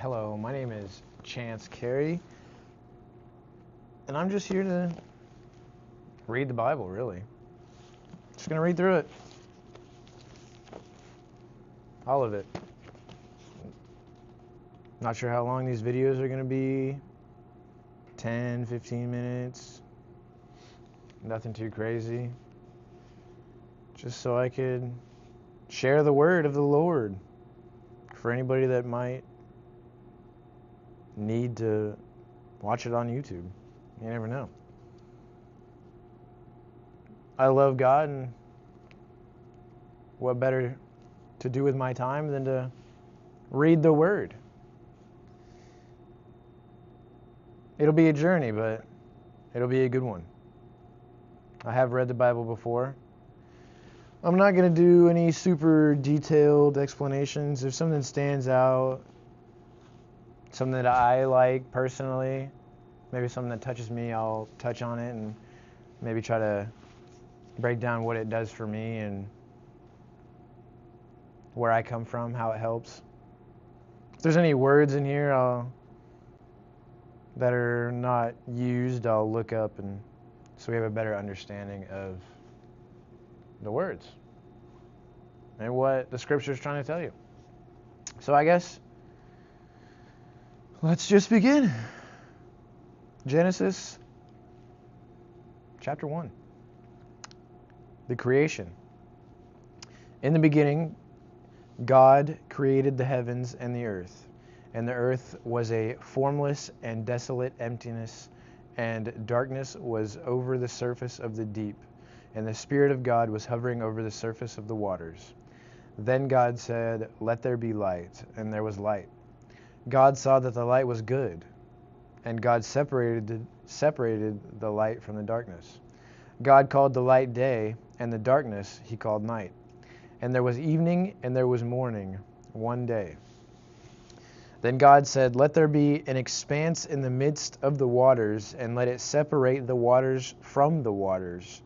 Hello, my name is Chance Carey, and I'm just here to read the Bible, really. Just going to read through it. All of it. Not sure how long these videos are going to be. 10, 15 minutes. Nothing too crazy. Just so I could share the word of the Lord for anybody that might need to watch it on YouTube. You never know. I love God, and what better to do with my time than to read the Word? It'll be a journey, but it'll be a good one. I have read the Bible before. I'm not going to do any super detailed explanations. If something stands out, something that I like personally, maybe something that touches me, I'll touch on it and maybe try to break down what it does for me and where I come from, how it helps. If there's any words in here that are not used, I'll look up and so we have a better understanding of the words and what the scripture is trying to tell you. So I guess let's just begin. Genesis chapter 1. The creation. In the beginning, God created the heavens and the earth was a formless and desolate emptiness, and darkness was over the surface of the deep, and the Spirit of God was hovering over the surface of the waters. Then God said, "Let there be light," and there was light. God saw that the light was good, and God separated the light from the darkness. God called the light day, and the darkness he called night. And there was evening and there was morning, one day. Then God said, "Let there be an expanse in the midst of the waters, and let it separate the waters from the waters."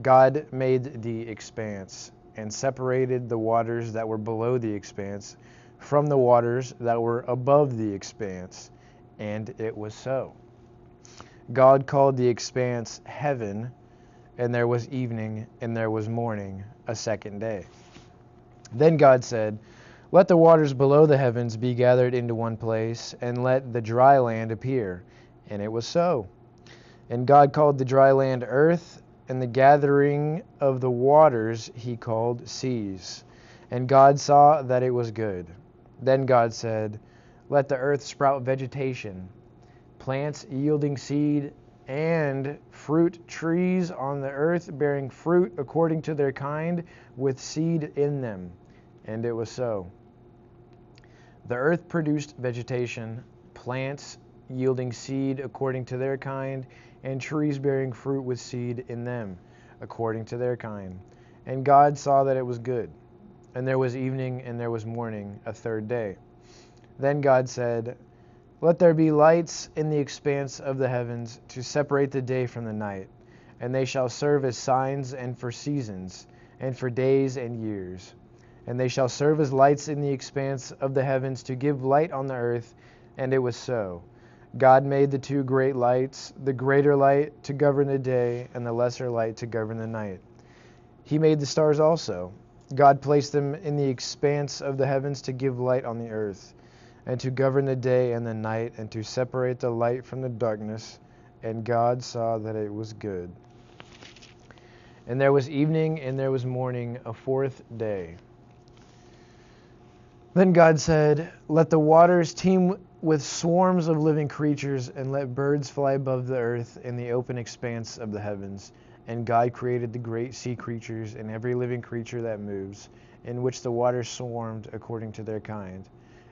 God made the expanse, and separated the waters that were below the expanse from the waters that were above the expanse. And it was so. God called the expanse heaven, and there was evening and there was morning, a second day. Then God said, "Let the waters below the heavens be gathered into one place, and let the dry land appear." And it was so. And God called the dry land earth, and the gathering of the waters he called seas. And God saw that it was good. Then God said, "Let the earth sprout vegetation, plants yielding seed, and fruit trees on the earth bearing fruit according to their kind, with seed in them." And it was so. The earth produced vegetation, plants yielding seed according to their kind, and trees bearing fruit with seed in them according to their kind. And God saw that it was good. And there was evening and there was morning, a third day. Then God said, "Let there be lights in the expanse of the heavens to separate the day from the night, and they shall serve as signs and for seasons, and for days and years. And they shall serve as lights in the expanse of the heavens to give light on the earth." And it was so. God made the two great lights, the greater light to govern the day, and the lesser light to govern the night. He made the stars also. God placed them in the expanse of the heavens to give light on the earth, and to govern the day and the night, and to separate the light from the darkness. And God saw that it was good. And there was evening and there was morning, a fourth day. Then God said, "Let the waters teem with swarms of living creatures, and let birds fly above the earth in the open expanse of the heavens." And God created the great sea creatures and every living creature that moves, in which the waters swarmed according to their kind,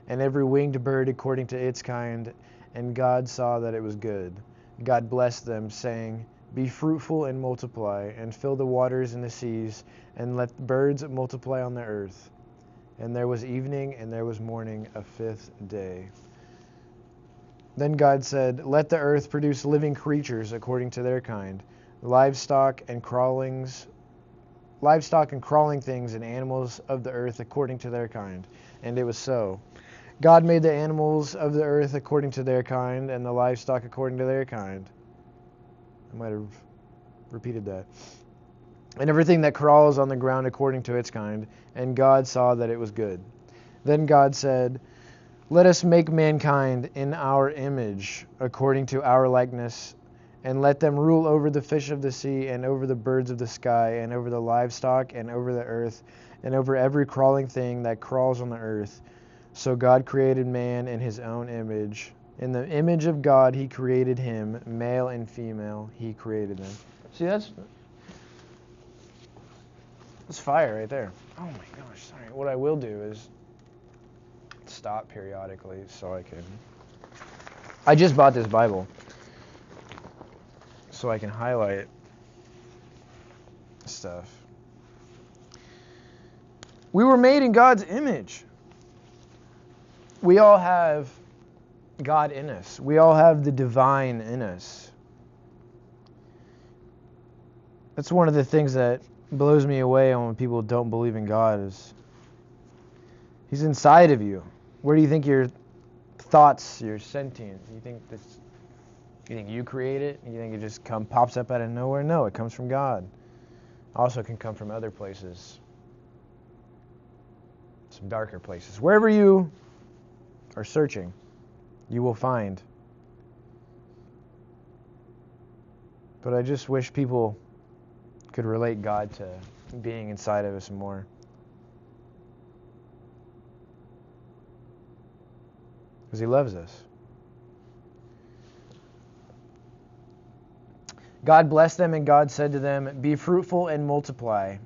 and every winged bird according to its kind. And God saw that it was good. God blessed them, saying, "Be fruitful and multiply, and fill the waters and the seas, and let birds multiply on the earth." And there was evening and there was morning, a fifth day. Then God said, "Let the earth produce living creatures according to their kind, livestock and crawling things, and animals of the earth according to their kind." And it was so. God made the animals of the earth according to their kind, and the livestock according to their kind. I might have repeated that. And everything that crawls on the ground according to its kind. And God saw that it was good. Then God said, let us make mankind in our image, according to our likeness, and let them rule over the fish of the sea, and over the birds of the sky, and over the livestock, and over the earth, and over every crawling thing that crawls on the earth. So God created man in his own image. In the image of God he created him, male and female he created them. See, that's fire right there. Oh my gosh, sorry. What I will do is stop periodically so I just bought this Bible so I can highlight stuff. We were made in God's image. We all have God in us. We all have the divine in us. That's one of the things that blows me away when people don't believe in God is He's inside of you. Where do you think your thoughts, your sentient? You think you create it? You think it just pops up out of nowhere? No, it comes from God. Also can come from other places. Some darker places. Wherever you are searching, you will find. But I just wish people could relate God to being inside of us more. Because He loves us. God blessed them, and God said to them, be fruitful and multiply,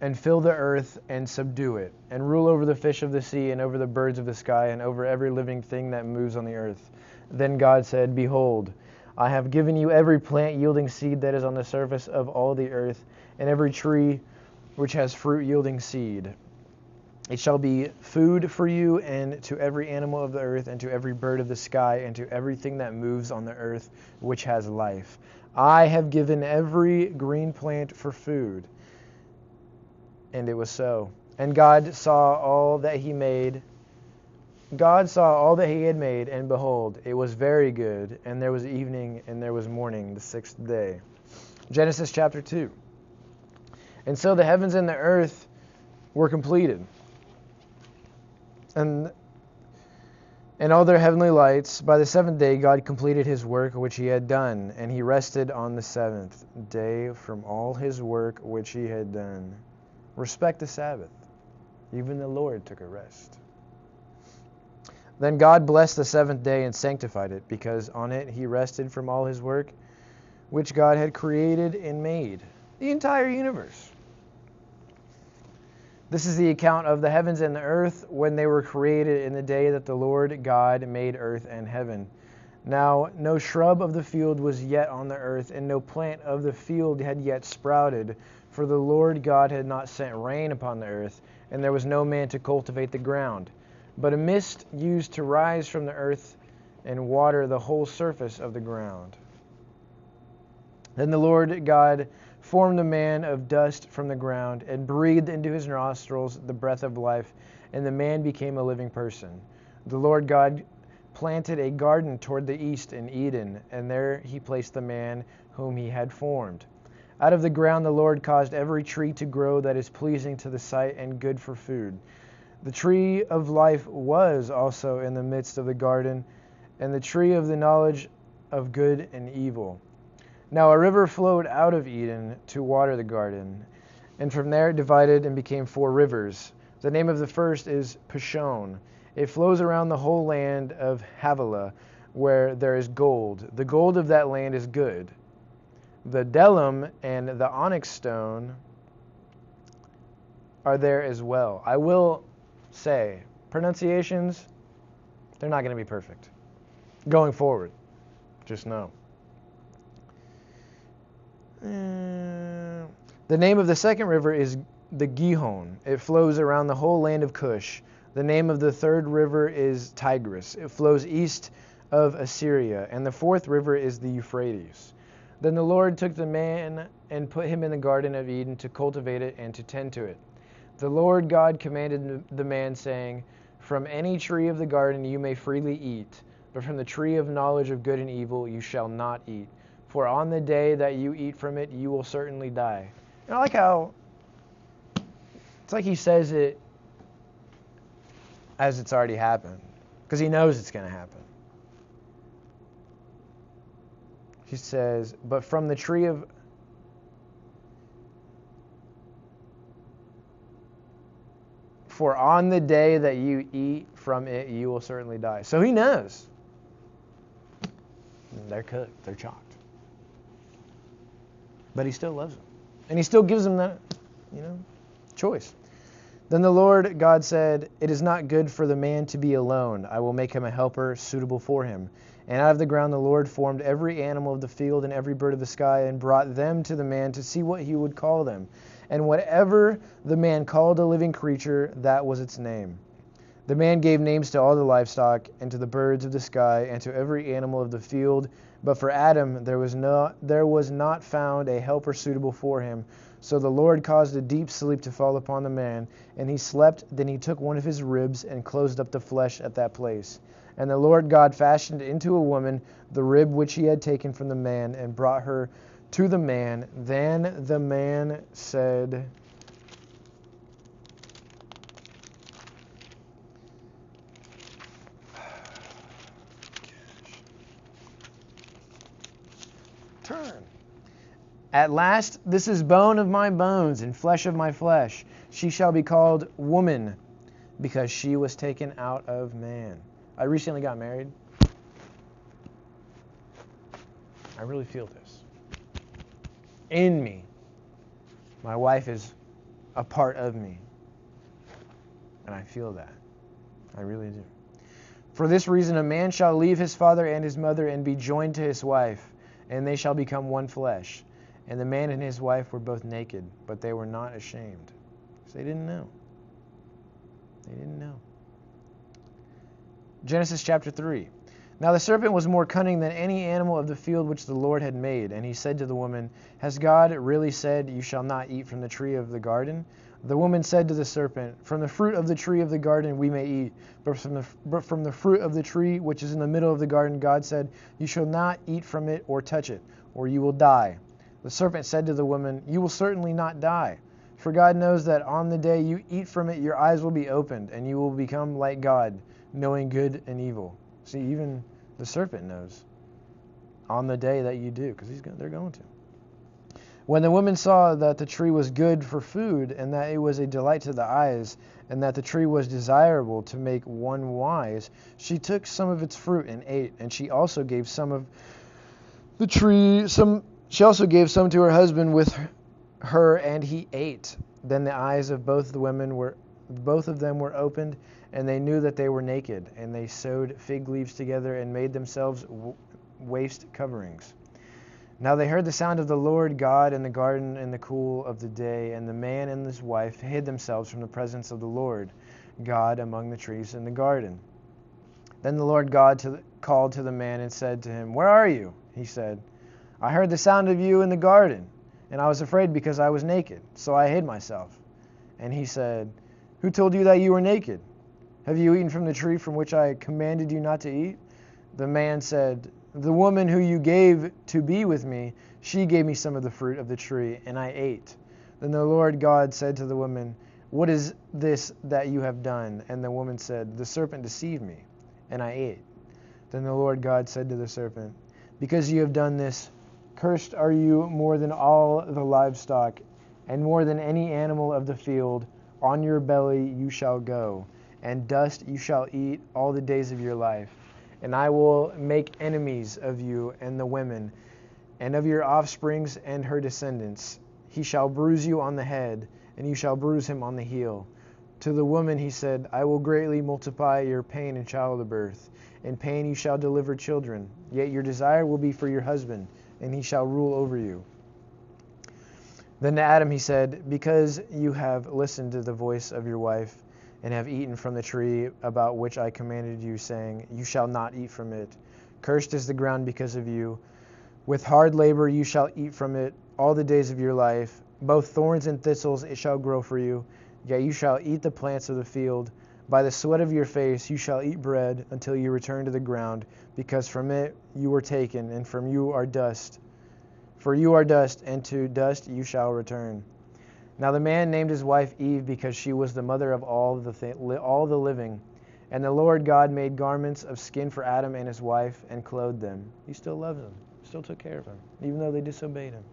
and fill the earth and subdue it, and rule over the fish of the sea, and over the birds of the sky, and over every living thing that moves on the earth. Then God said, behold, I have given you every plant yielding seed that is on the surface of all the earth, and every tree which has fruit yielding seed. It shall be food for you, and to every animal of the earth, and to every bird of the sky, and to everything that moves on the earth which has life. I have given every green plant for food. And it was so. And God saw all that He made. God saw all that He had made, and behold, it was very good. And there was evening, and there was morning, the sixth day. Genesis chapter 2. And so the heavens and the earth were completed, and all their heavenly lights. By the seventh day God completed His work which He had done, and He rested on the seventh day from all His work which He had done. Respect the Sabbath. Even the Lord took a rest. Then God blessed the seventh day and sanctified it, because on it He rested from all His work which God had created and made. The entire universe. This is the account of the heavens and the earth when they were created in the day that the Lord God made earth and heaven. Now no shrub of the field was yet on the earth, and no plant of the field had yet sprouted, for the Lord God had not sent rain upon the earth, and there was no man to cultivate the ground. But a mist used to rise from the earth and water the whole surface of the ground. Then the Lord God formed the man of dust from the ground, and breathed into his nostrils the breath of life, and the man became a living person. The Lord God planted a garden toward the east in Eden, and there He placed the man whom He had formed. Out of the ground the Lord caused every tree to grow that is pleasing to the sight and good for food. The tree of life was also in the midst of the garden, and the tree of the knowledge of good and evil. Now a river flowed out of Eden to water the garden, and from there it divided and became 4 rivers. The name of the first is Pishon. It flows around the whole land of Havilah, where there is gold. The gold of that land is good. The bdellium and the onyx stone are there as well. I will say, pronunciations, they're not going to be perfect. Going forward, just know. The name of the second river is the Gihon. It flows around the whole land of Cush. The name of the third river is Tigris. It flows east of Assyria. And the fourth river is the Euphrates. Then the Lord took the man and put him in the Garden of Eden to cultivate it and to tend to it. The Lord God commanded the man, saying, From any tree of the garden you may freely eat, but from the tree of knowledge of good and evil you shall not eat. For on the day that you eat from it, you will certainly die. And I like how it's like he says it as it's already happened, because he knows it's going to happen. He says, but from the tree of... For on the day that you eat from it, you will certainly die. So he knows. They're cooked. They're chopped. But he still loves them. And he still gives them that, choice. Then the Lord God said, it is not good for the man to be alone. I will make him a helper suitable for him. And out of the ground the Lord formed every animal of the field and every bird of the sky and brought them to the man to see what he would call them. And whatever the man called a living creature, that was its name. The man gave names to all the livestock and to the birds of the sky and to every animal of the field. But for Adam there was not found a helper suitable for him. So the Lord caused a deep sleep to fall upon the man, and he slept. Then he took one of his ribs and closed up the flesh at that place. And the Lord God fashioned into a woman the rib which he had taken from the man and brought her to the man. Then the man said, turn. At last, this is bone of my bones and flesh of my flesh. She shall be called woman, because she was taken out of man. I recently got married. I really feel this. In me. My wife is a part of me. And I feel that. I really do. For this reason, a man shall leave his father and his mother and be joined to his wife, and they shall become one flesh. And the man and his wife were both naked, but they were not ashamed. So they didn't know. They didn't know. Genesis chapter 3. Now the serpent was more cunning than any animal of the field which the Lord had made. And he said to the woman, has God really said, you shall not eat from the tree of the garden? The woman said to the serpent, from the fruit of the tree of the garden we may eat, but from the fruit of the tree which is in the middle of the garden, God said, you shall not eat from it or touch it, or you will die. The serpent said to the woman, you will certainly not die, for God knows that on the day you eat from it, your eyes will be opened, and you will become like God, knowing good and evil. See, even the serpent knows on the day that you do, because they're going to. When the woman saw that the tree was good for food, and that it was a delight to the eyes, and that the tree was desirable to make one wise, she took some of its fruit and ate. And she also gave some of the tree, she also gave some to her husband with her, and he ate. Then the eyes of both of them were opened, and they knew that they were naked. And they sewed fig leaves together and made themselves waist coverings. Now they heard the sound of the Lord God in the garden in the cool of the day, and the man and his wife hid themselves from the presence of the Lord God among the trees in the garden. Then the Lord God called to the man and said to him, where are you? He said, I heard the sound of you in the garden, and I was afraid because I was naked, so I hid myself. And he said, who told you that you were naked? Have you eaten from the tree from which I commanded you not to eat? The man said, the woman who you gave to be with me, she gave me some of the fruit of the tree, and I ate. Then the Lord God said to the woman, what is this that you have done? And the woman said, the serpent deceived me, and I ate. Then the Lord God said to the serpent, because you have done this, cursed are you more than all the livestock, and more than any animal of the field. On your belly you shall go, and dust you shall eat all the days of your life. And I will make enemies of you and the women, and of your offsprings and her descendants. He shall bruise you on the head, and you shall bruise him on the heel. To the woman he said, I will greatly multiply your pain in childbirth. In pain you shall deliver children. Yet your desire will be for your husband, and he shall rule over you. Then to Adam he said, because you have listened to the voice of your wife, and have eaten from the tree about which I commanded you, saying, you shall not eat from it. Cursed is the ground because of you. With hard labor you shall eat from it all the days of your life. Both thorns and thistles it shall grow for you. Yet you shall eat the plants of the field. By the sweat of your face you shall eat bread until you return to the ground, because from it you were taken, and from you are dust. For you are dust, and to dust you shall return. Now the man named his wife Eve, because she was the mother of all the living. And the Lord God made garments of skin for Adam and his wife, and clothed them. He still loves them, still took care of them, even though they disobeyed him.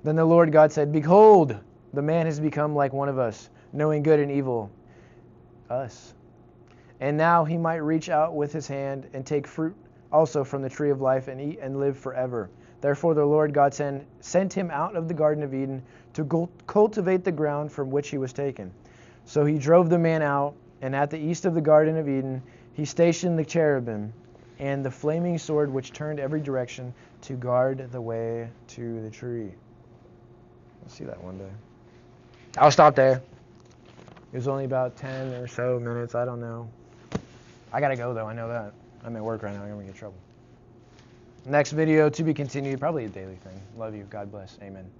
Then the Lord God said, Behold, the man has become like one of us, knowing good and evil. Us. And now he might reach out with his hand and take fruit also from the tree of life and eat and live forever. Therefore the Lord God sent him out of the Garden of Eden to cultivate the ground from which he was taken. So he drove the man out, and at the east of the Garden of Eden he stationed the cherubim and the flaming sword which turned every direction to guard the way to the tree. We'll see that one day. I'll stop there. It was only about 10 or so minutes. I don't know. I gotta go though. I know that. I'm at work right now. I'm gonna get in trouble. Next video to be continued. Probably a daily thing. Love you. God bless. Amen.